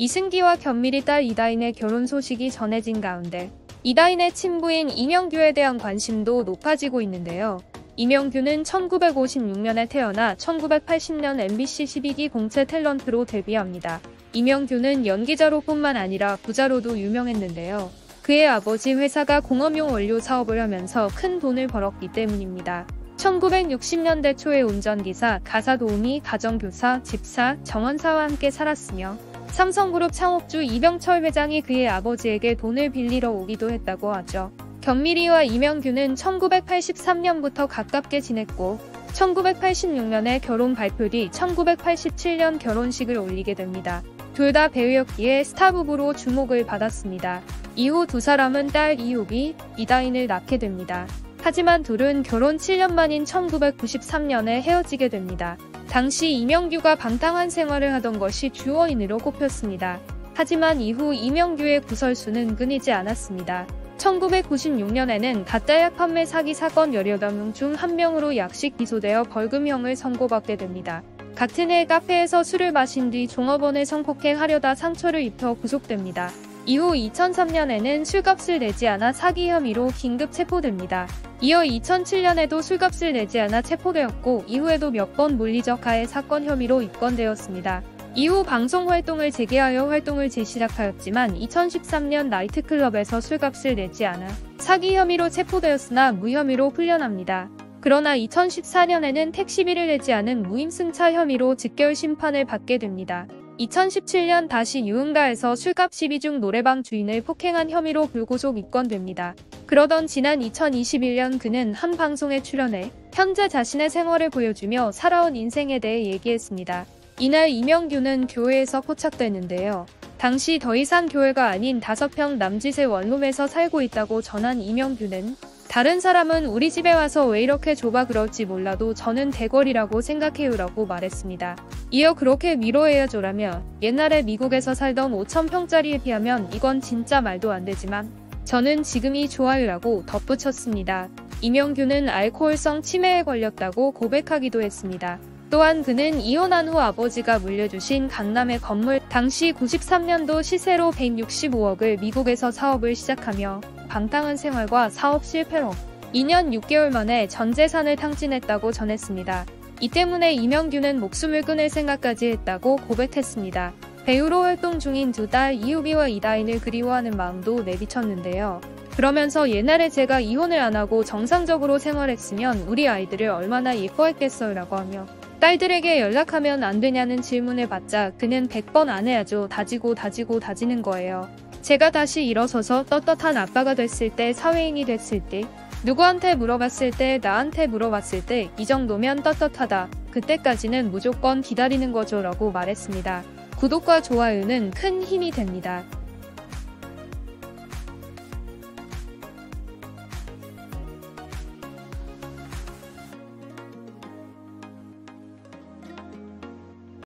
이승기와 견미리 딸 이다인의 결혼 소식이 전해진 가운데 이다인의 친부인 이명규에 대한 관심도 높아지고 있는데요. 이명규는 1956년에 태어나 1980년 MBC 12기 공채 탤런트로 데뷔합니다. 이명규는 연기자로 뿐만 아니라 부자로도 유명했는데요. 그의 아버지 회사가 공업용 원료 사업을 하면서 큰 돈을 벌었기 때문입니다. 1960년대 초에 운전기사, 가사도우미, 가정교사, 집사, 정원사와 함께 살았으며 삼성그룹 창업주 이병철 회장이 그의 아버지에게 돈을 빌리러 오기도 했다고 하죠. 견미리와 이명규는 1983년부터 가깝게 지냈고 1986년에 결혼 발표 뒤 1987년 결혼식을 올리게 됩니다. 둘 다 배우였기에 스타부부로 주목을 받았습니다. 이후 두 사람은 딸 이효비, 이다인을 낳게 됩니다. 하지만 둘은 결혼 7년 만인 1993년에 헤어지게 됩니다. 당시 이명규가 방탕한 생활을 하던 것이 주 원인으로 꼽혔습니다. 하지만 이후 이명규의 구설수는 끊이지 않았습니다. 1996년에는 가짜약 판매 사기 사건 18명 중 1명으로 약식 기소되어 벌금형을 선고받게 됩니다. 같은 해 카페에서 술을 마신 뒤 종업원을 성폭행하려다 상처를 입혀 구속됩니다. 이후 2003년에는 술값을 내지 않아 사기 혐의로 긴급 체포됩니다. 이어 2007년에도 술값을 내지 않아 체포되었고 이후에도 몇 번 물리적 가해 사건 혐의로 입건되었습니다. 이후 방송 활동을 재개하여 활동을 재시작하였지만 2013년 나이트클럽에서 술값을 내지 않아 사기 혐의로 체포되었으나 무혐의로 풀려납니다. 그러나 2014년에는 택시비를 내지 않은 무임승차 혐의로 직결 심판을 받게 됩니다. 2017년 다시 유흥가에서 술값 시비 중 노래방 주인을 폭행한 혐의로 불구속 입건됩니다. 그러던 지난 2021년 그는 한 방송에 출연해 현재 자신의 생활을 보여주며 살아온 인생에 대해 얘기했습니다. 이날 이명규는 교회에서 포착되는데요. 당시 더 이상 교회가 아닌 5평 남짓의 원룸에서 살고 있다고 전한 이명규는 다른 사람은 우리 집에 와서 왜 이렇게 좁아 그럴지 몰라도 저는 대궐이라고 생각해요라고 말했습니다. 이어 그렇게 위로해야죠라며 옛날에 미국에서 살던 5,000평짜리에 비하면 이건 진짜 말도 안 되지만 저는 지금이 좋아요라고 덧붙였습니다. 이명규는 알코올성 치매에 걸렸다고 고백하기도 했습니다. 또한 그는 이혼한 후 아버지가 물려주신 강남의 건물 당시 93년도 시세로 165억을 미국에서 사업을 시작하며 방탕한 생활과 사업 실패로 2년 6개월 만에 전 재산을 탕진했다고 전했습니다. 이 때문에 이명규는 목숨을 끊을 생각까지 했다고 고백했습니다. 배우로 활동 중인 두 딸 이효비와 이다인을 그리워하는 마음도 내비쳤는데요. 그러면서 옛날에 제가 이혼을 안 하고 정상적으로 생활했으면 우리 아이들을 얼마나 예뻐했겠어요 라고 하며 딸들에게 연락하면 안 되냐는 질문을 받자 그는 100번 안 해야죠. 다지는 거예요. 제가 다시 일어서서 떳떳한 아빠가 됐을 때, 사회인이 됐을 때, 누구한테 물어봤을 때, 나한테 물어봤을 때 이 정도면 떳떳하다. 그때까지는 무조건 기다리는 거죠 라고 말했습니다. 구독과 좋아요는 큰 힘이 됩니다.